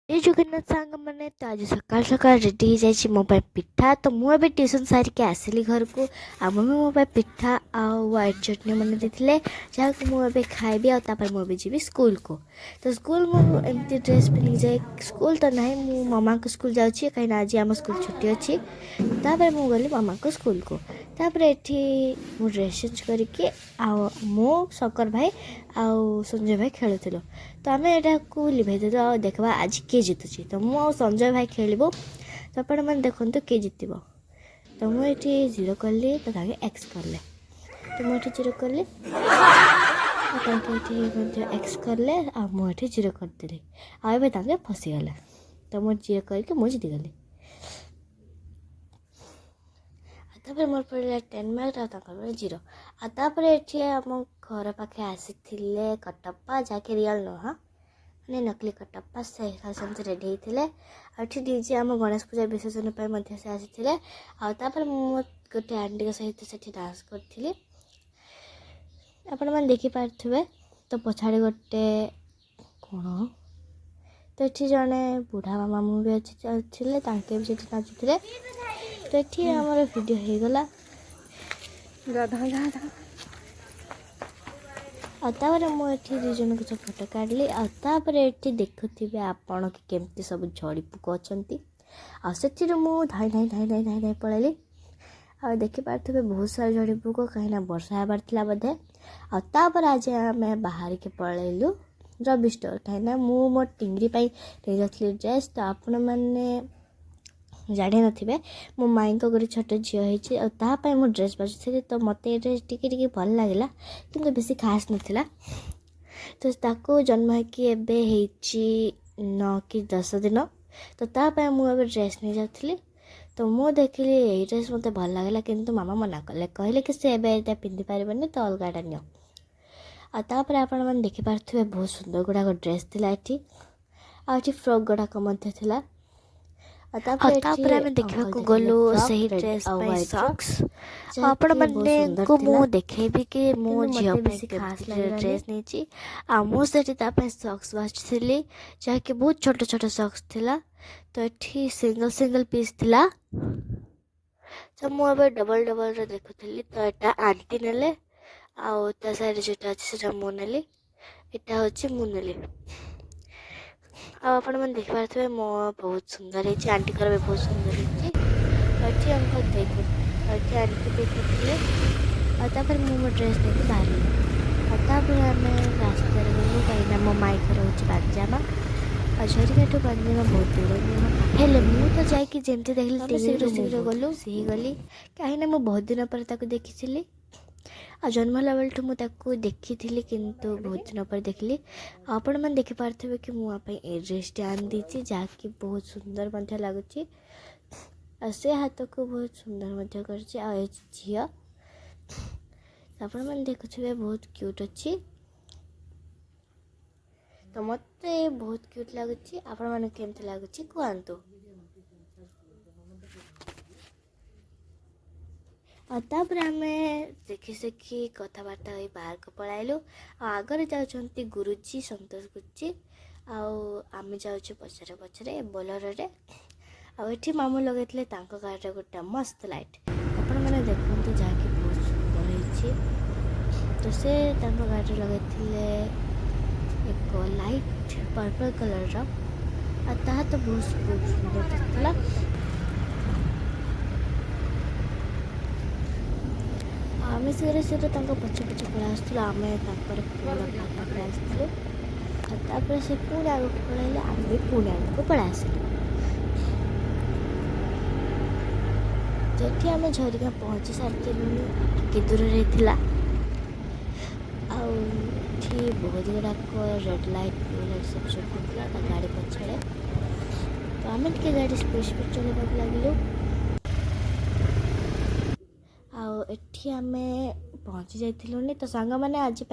ये जगन्नाथ सांग मैंने तो आज सकाल सकाल रेडी हो जाए मो पिठा तो मुझे ट्यूशन सारिके आसली घर को आ मम्मी मो पिठा आ व्हाइट चटनी मैंने देते जहाँ को मुझे खाइबी आपर मुझे जी स्कूल को तो स्कूल मुझे ड्रेस पिंधिक जाए स्कूल तो ना मु मामा को स्कूल जाऊँगी कहीं आज आम स्कूल छुट्टी अच्छी तापर मु गली मामा को स्कूल को तापर एठी मु ड्रेस चेंज करके मो शंकर भाई आउ संजय भाई खेलुल तो आम यहाँ लिभे देलु आ देखा आज किए जीतुची तो मु संजय भाई खेलबू तो आपण मैंने देखो किए जीत तो मुझे जीरो कली तो एक्स कले तो मुझे जीरो कली एक्स कले आ मुझे जीरो करदेली आगे फसीगला तो मुझे जीरो करके मुझे जीतीगली तापर मोर पड़ा 10 मार्क आ जीरो आतापर ये आम घर पाखे आसी कटप्पा जहाँकि रियल नुह मैंने नकली कटप्पा से सेमती रेडी होते डीजे आम गणेश पूजा विसर्जन से आसी आपर गोटे आंटी सहित से डांस करी आपण मैंने देखिपे तो पछाड़ी गोटे कौन तो ये जड़े बुढ़ा मामा भी अच्छे भी नाचुले तो ये आमर वीडियो हो गला आतापर मुझे दुई जन को फोटो काढ़ी आतापर ये देखुवे आपण केमती सब झड़ी पुक अच्छा से धाई धाई धाई धाई धाई धाई पलैली आ देखिपे बहुत सारा झड़ी पुक कहीं वर्षा हबार था बोधे आतापर आज आम बाहर के पलैलु रवि स्टोर कहीं मो टिंगरी नहीं जाती ड्रेस तो आपण मैंने जानी थे मो माई को गोटे छोट झील होती मो ड्रेस बाजुरी तो मत ये ड्रेस टी भल लगे कि बेसी खास नाला तो ताको जन्म होगी 9 कि 10 दिन तो तापाई मुझे ड्रेस नहीं जाती तो मु देखिली ये ड्रेस मत भल लगे किंतु मामा मना कले कहले कि से पिंधि पारे तो अलगाटा नि आपर आपण मैंने देखिपे बहुत सुंदर गुड़ाक ड्रेस थी ये आठ फ्रॉक गुड़ाक देखा गलु सही ड्रेस सॉक्स आपण मैंने को मु देखेबी कि मो झील खास ड्रेस नहीं आमु से सॉक्स बाछी जहाँकि बहुत छोट छोट सॉक्स थिला तो ये सिंगल सिंगल पीस थिला तो मुझे डबल डबल देखुली तो यहाँ आंटी नेले आउ ता साइड जोटा अच्छे मु नेली यहाँ हूँ मु नेली आप देखिपे मो बहुत सुंदर है आंटी भी बहुत सुंदर है हमको देख आंटी देखिए और मो ड्रेस देखिए बाहर आम रास्ते गलु कहीं मो माई घर हूँ बांजामा और झरिकाठू बांजामा बहुत दूर हेले मु तो जाकि जमी देखली शीघ्र शीघ्र गलु सी गली कहीं मुझे बहुत दिन पर देखी आ जन्म होला बेलू मुझे देखी किंतु बहुत दिन पर देखली आपण मैंने देखिपे कि मुझे ए ड्रेस आन दी जहाँकि बहुत सुंदर लगुच से हाथ को बहुत सुंदर कर झी मैंने देखुए बहुत क्यूट अच्छी तो मत बहुत क्यूट लगुच आपण मैंने केमती लगुच कहतु तापर आम देखी सेखी कथबार्ता हो बाहर को पलैलु आगे जाऊँच गुरुजी संतोष गुरुजी आम जाऊँ पचरे पचरे बोलर आठी मामू लगे गाड़ी गोटे मस्त लाइट आपण मैंने देखते जहाँकि बहुत सुंदर है तो से गाड़ी लगे एक लाइट पर्पल कलर तो बहुत सुंदर दिखला आम शीघ्र शीघ्र पछ पछ पड़ा आसलु आम पूरा पड़े आसलु से पुणी आगे पलैले आम भी पुणी आगे पड़ा आसलु जेठी आम झरिका पहुँची सारी टे दूर रही बहुत गुड़ाक रेड लाइट ब्लू लाइट सब चलता गाड़ी पछाड़े तो आम टे गाड़ी स्पीड स्पीड चलवाक लगिलु एठी आमे पहुँची जाइलुनी तो सांग मैंने आज